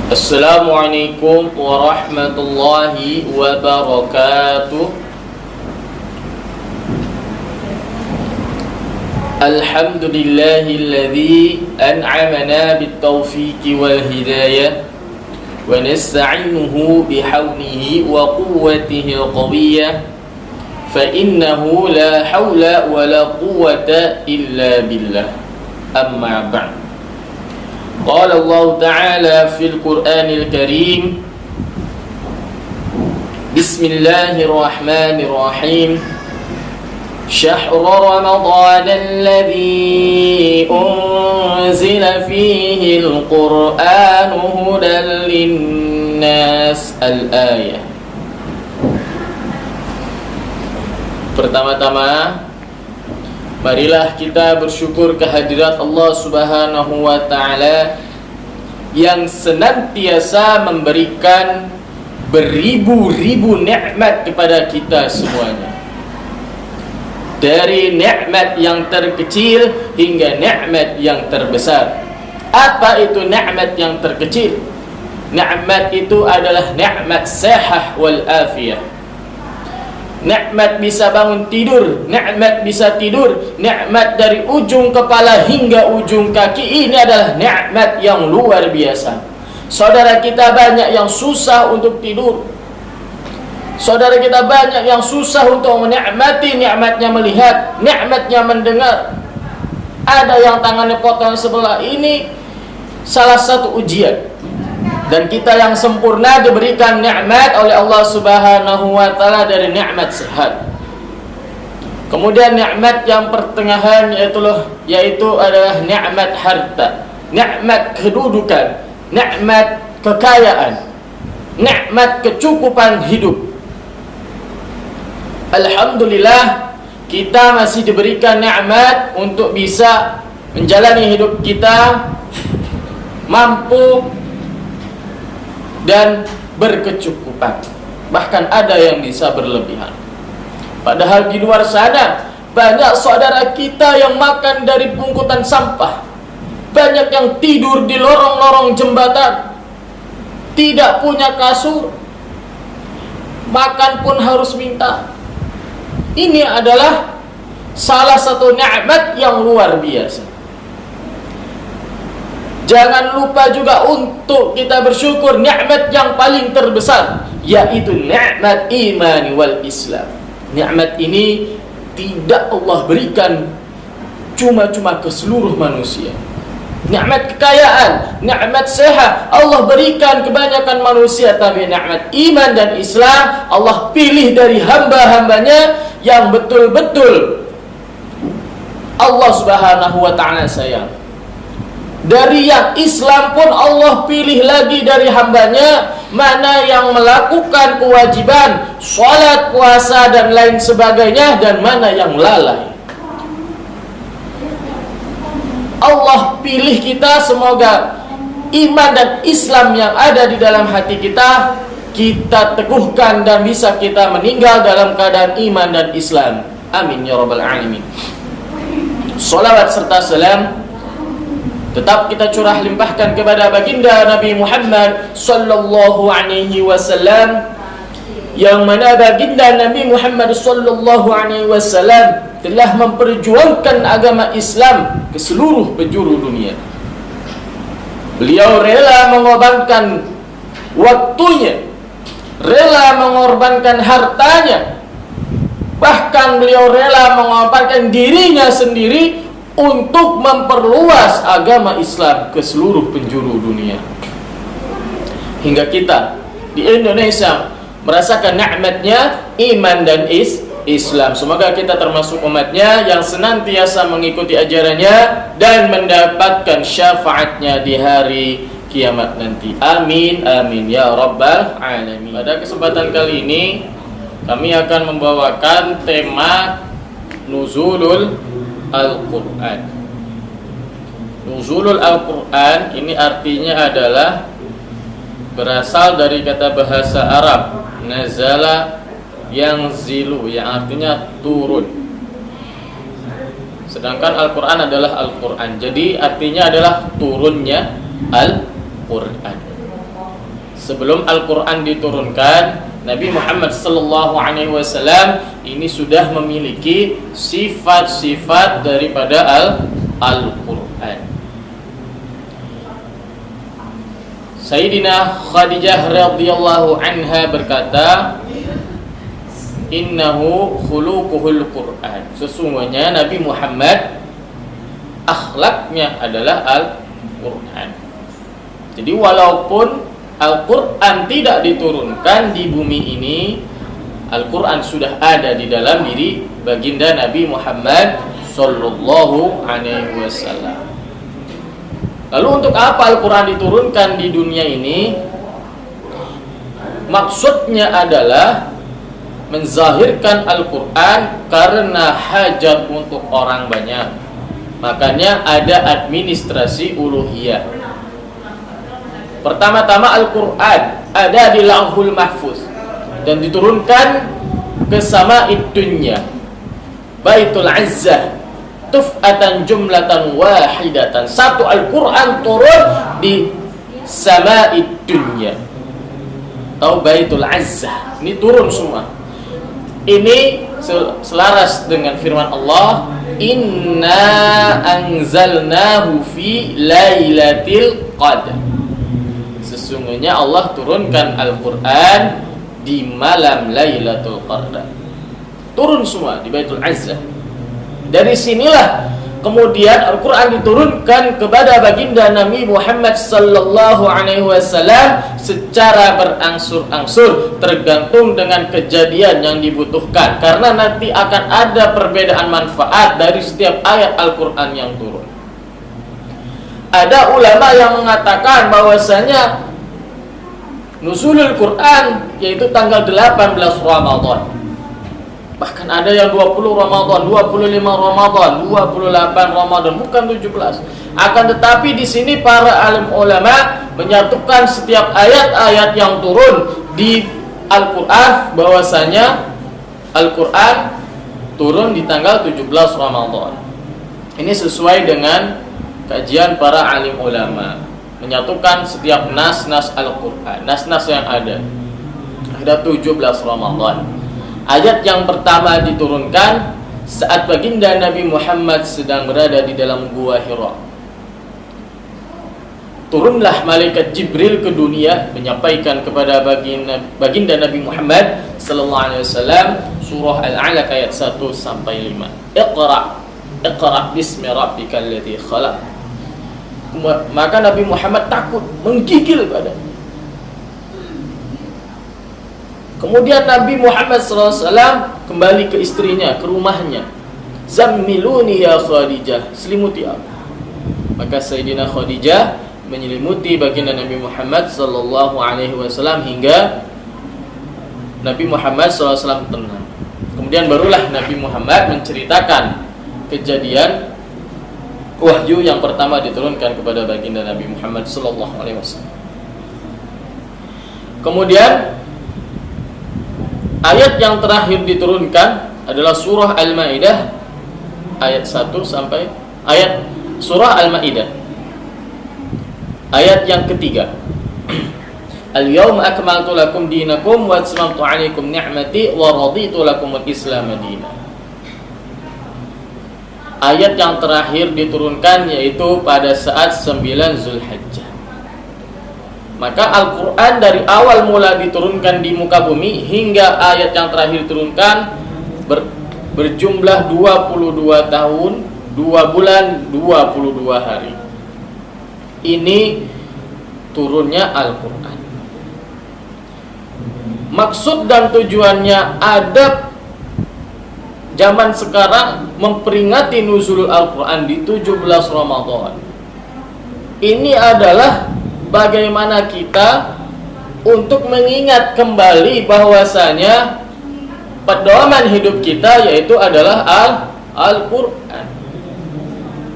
Assalamualaikum warahmatullahi wabarakatuh. Alhamdulillahilladzi an'amana bit-taufiqi wal hidayah wa nasta'inuhu bihawlihi wa quwwatihi al-qawiyyah fa innahu la hawla wa la quwwata illa billah. Amma ba'd. قال الله تعالى في القرآن الكريم بسم الله الرحمن الرحيم شهر رمضان الذي أنزل فيه القرآن هدى للناس الآية. Pertama-tama, marilah kita bersyukur kehadirat Allah Subhanahu wa Ta'ala yang senantiasa memberikan beribu-ribu nikmat kepada kita semuanya. Dari nikmat yang terkecil hingga nikmat yang terbesar. Apa itu nikmat yang terkecil? Nikmat itu adalah nikmat sehat wal afiyah. Nikmat bisa bangun tidur, nikmat bisa tidur, nikmat dari ujung kepala hingga ujung kaki. Ini adalah nikmat yang luar biasa. Saudara kita banyak yang susah untuk tidur. Saudara kita banyak yang susah untuk menikmati nikmatnya melihat, nikmatnya mendengar. Ada yang tangannya potong sebelah. Ini salah satu ujian. Dan kita yang sempurna diberikan nikmat oleh Allah Subhanahu wa Ta'ala dari nikmat sehat. Kemudian nikmat yang pertengahan yaitu adalah nikmat harta, nikmat kedudukan, nikmat kekayaan, nikmat kecukupan hidup. Alhamdulillah, kita masih diberikan nikmat untuk bisa menjalani hidup kita mampu dan berkecukupan. Bahkan ada yang bisa berlebihan. Padahal di luar sana banyak saudara kita yang makan dari pungutan sampah. Banyak yang tidur di lorong-lorong jembatan. Tidak punya kasur. Makan pun harus minta. Ini adalah salah satu nikmat yang luar biasa. Jangan lupa juga untuk kita bersyukur nikmat yang paling terbesar, yaitu nikmat iman wal Islam. Nikmat ini tidak Allah berikan cuma-cuma ke seluruh manusia. Nikmat kekayaan, nikmat sehat Allah berikan kebanyakan manusia, tapi nikmat iman dan Islam Allah pilih dari hamba-hambanya yang betul-betul Allah Subhanahu wa Ta'ala sayang. Dari yang Islam pun Allah pilih lagi dari hambanya mana yang melakukan kewajiban salat, puasa dan lain sebagainya, dan mana yang lalai. Allah pilih kita, semoga iman dan Islam yang ada di dalam hati kita teguhkan dan bisa kita meninggal dalam keadaan iman dan Islam. Amin ya rabbal alamin. Salawat serta salam tetap kita curah limpahkan kepada baginda Nabi Muhammad sallallahu alaihi wasallam, yang mana baginda Nabi Muhammad sallallahu alaihi wasallam telah memperjuangkan agama Islam ke seluruh penjuru dunia. Beliau rela mengorbankan waktunya, rela mengorbankan hartanya, bahkan beliau rela mengorbankan dirinya sendiri untuk memperluas agama Islam ke seluruh penjuru dunia. Hingga kita di Indonesia merasakan nikmatnya iman dan Islam. Semoga kita termasuk umatnya yang senantiasa mengikuti ajarannya dan mendapatkan syafaatnya di hari kiamat nanti. Amin, amin ya rabbal alamin. Pada kesempatan kali ini kami akan membawakan tema Nuzulul Al-Quran. Nuzulul Al-Quran ini artinya adalah berasal dari kata bahasa Arab nazala yanzilu, yang artinya turun. Sedangkan Al-Quran adalah Al-Quran, jadi artinya adalah turunnya Al-Quran. Sebelum Al-Quran diturunkan, Nabi Muhammad SAW ini sudah memiliki sifat-sifat daripada Al-Quran. Sayyidina Khadijah radhiyallahu anha berkata, innahu khuluquhul Quran. Sesungguhnya Nabi Muhammad akhlaknya adalah Al-Quran. Jadi walaupun Al-Quran tidak diturunkan di bumi ini, Al-Quran sudah ada di dalam diri baginda Nabi Muhammad sallallahu alaihi wasallam. Lalu untuk apa Al-Quran diturunkan di dunia ini? Maksudnya adalah menzahirkan Al-Quran karena hajat untuk orang banyak. Makanya ada administrasi uluhiyah. Pertama-tama Al-Quran ada di Lauhul Mahfuz dan diturunkan ke sama'id dunya, Baitul Izzah, tuf'atan jumlatan wahidatan. Satu Al-Quran turun di sama'id dunya atau Baitul Izzah. Ini turun semua. Ini selaras dengan firman Allah, inna anzalnahu fi lailatul qadar. Sesungguhnya Allah turunkan Al-Quran di malam Lailatul Qadar. Turun semua di Baitul Izzah. Dari sinilah kemudian Al-Quran diturunkan kepada baginda Nabi Muhammad sallallahu alaihi wasallam secara berangsur-angsur, tergantung dengan kejadian yang dibutuhkan. Karena nanti akan ada perbedaan manfaat dari setiap ayat Al-Quran yang turun. Ada ulama yang mengatakan bahwasanya nuzulul Quran yaitu tanggal 18 Ramadan. Bahkan ada yang 20 Ramadan, 25 Ramadan, 28 Ramadan, bukan 17. Akan tetapi di sini para alim ulama menyatukan setiap ayat-ayat yang turun di Al-Quran bahwasanya Al-Quran turun di tanggal 17 Ramadan. Ini sesuai dengan kajian para alim ulama, menyatukan setiap nas-nas Al-Quran, nas-nas yang ada 17 Ramadan. Ayat yang pertama diturunkan saat baginda Nabi Muhammad sedang berada di dalam gua Hira. Turunlah malaikat Jibril ke dunia menyampaikan kepada baginda Nabi Muhammad sallallahu alaihi wasallam surah Al-Alaq ayat 1 sampai 5. Iqra bismi rabbikal ladzi khalaq. Maka Nabi Muhammad takut, menggigil badannya. Kemudian Nabi Muhammad SAW kembali ke istrinya, ke rumahnya. Zammiluni ya Khadijah, selimuti aku. Maka Sayyidina Khadijah menyelimuti baginda Nabi Muhammad SAW hingga Nabi Muhammad SAW tenang. Kemudian barulah Nabi Muhammad menceritakan kejadian wahyu yang pertama diturunkan kepada baginda Nabi Muhammad SAW. Kemudian ayat yang terakhir diturunkan adalah surah Al-Maidah ayat 1 sampai ayat surah Al-Maidah ayat yang ketiga. Al-yawma akmaltu lakum dinakum wa atmamtu 'alaikum ni'mati wa raditu lakumul Islam dinan. Ayat yang terakhir diturunkan yaitu pada saat 9 Zulhijjah. Maka Al-Quran dari awal mula diturunkan di muka bumi hingga ayat yang terakhir diturunkan berjumlah 22 tahun, 2 bulan, 22 hari. Ini turunnya Al-Quran. Maksud dan tujuannya ada zaman sekarang memperingati nuzul Al-Quran di 17 Ramadan. Ini adalah bagaimana kita untuk mengingat kembali bahwasanya pedoman hidup kita yaitu adalah Al-Quran.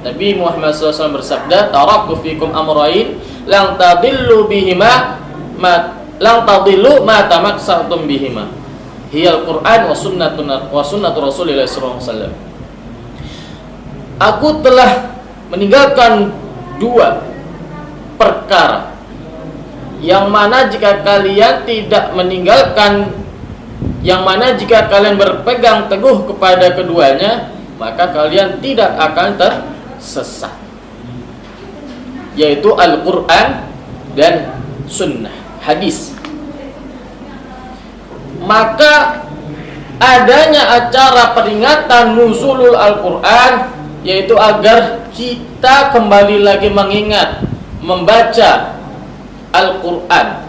Nabi Muhammad SAW bersabda, taraktu fikum amrayn lang tadillu bihima ma tamassaktum bihima. Hiyal Quran wa sunnatu Rasulillah sallallahu alaihi wasallam. Aku telah meninggalkan 2 perkara yang mana jika kalian tidak meninggalkan, yang mana jika kalian berpegang teguh kepada keduanya, maka kalian tidak akan tersesat, yaitu Al-Quran dan Sunnah, hadis. Maka adanya acara peringatan nuzulul Al-Quran, yaitu agar kita kembali lagi mengingat, membaca Al-Quran.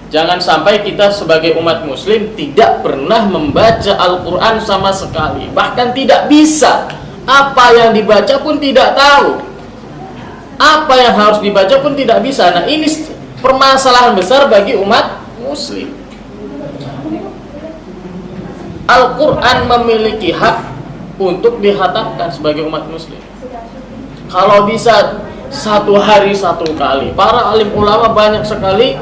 Jangan sampai kita sebagai umat muslim tidak pernah membaca Al-Quran sama sekali, bahkan tidak bisa. Apa yang dibaca pun tidak tahu, apa yang harus dibaca pun tidak bisa. Nah, ini permasalahan besar bagi umat muslim. Al-Quran memiliki hak untuk dihatamkan sebagai umat muslim. Kalau bisa satu hari satu kali. Para alim ulama banyak sekali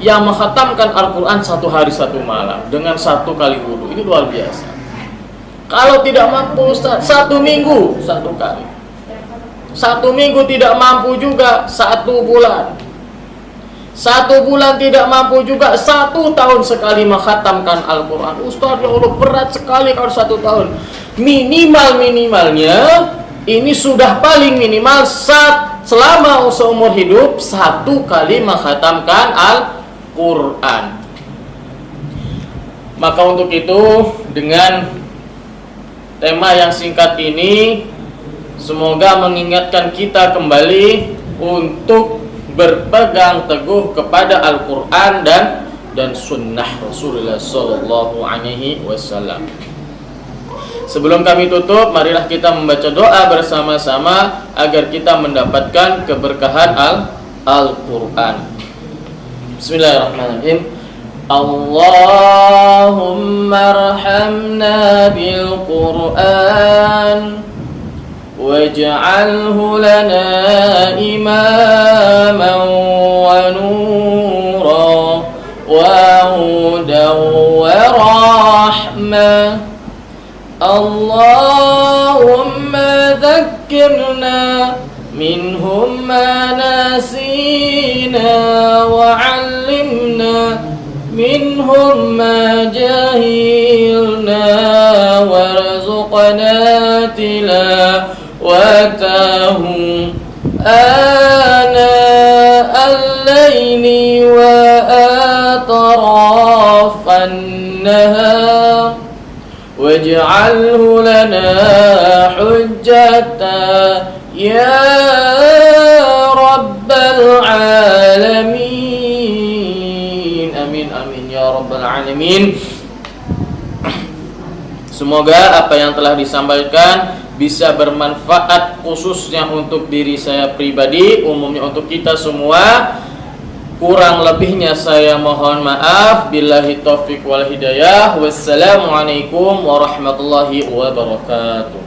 yang menghatamkan Al-Quran satu hari satu malam dengan satu kali wudu. Ini luar biasa. Kalau tidak mampu Ustaz, satu minggu satu kali. Satu minggu tidak mampu juga, 1 bulan. 1 bulan tidak mampu juga, 1 tahun sekali menghatamkan Al-Quran. Ustaz, ya Allah, berat sekali kalau 1 tahun. Minimalnya ini sudah paling minimal selama seumur hidup 1 kali menghatamkan Al-Quran. Maka untuk itu, dengan tema yang singkat ini, semoga mengingatkan kita kembali untuk berpegang teguh kepada Al-Quran dan Sunnah Rasulullah Sallallahu Alaihi Wasallam. Sebelum kami tutup, marilah kita membaca doa bersama-sama agar kita mendapatkan keberkahan Al-Quran. Bismillahirrahmanirrahim. Allahumma arhamna bil Quran waj'alhu lana imaman wa nuran wa hudan wa rahmah. Allahumma dhakkirna minhum ma nasina wa 'allimna minhum ma jahilna warzuqna tilawatahu ana al-layli wa atrafan nahar waj'alhu lana hujjatan ya rabbal alamin. Amin ya rabbal alamin. Semoga apa yang telah disampaikan bisa bermanfaat, khususnya untuk diri saya pribadi, umumnya untuk kita semua. Kurang lebihnya saya mohon maaf. Billahi taufiq wal hidayah. Wassalamualaikum warahmatullahi wabarakatuh.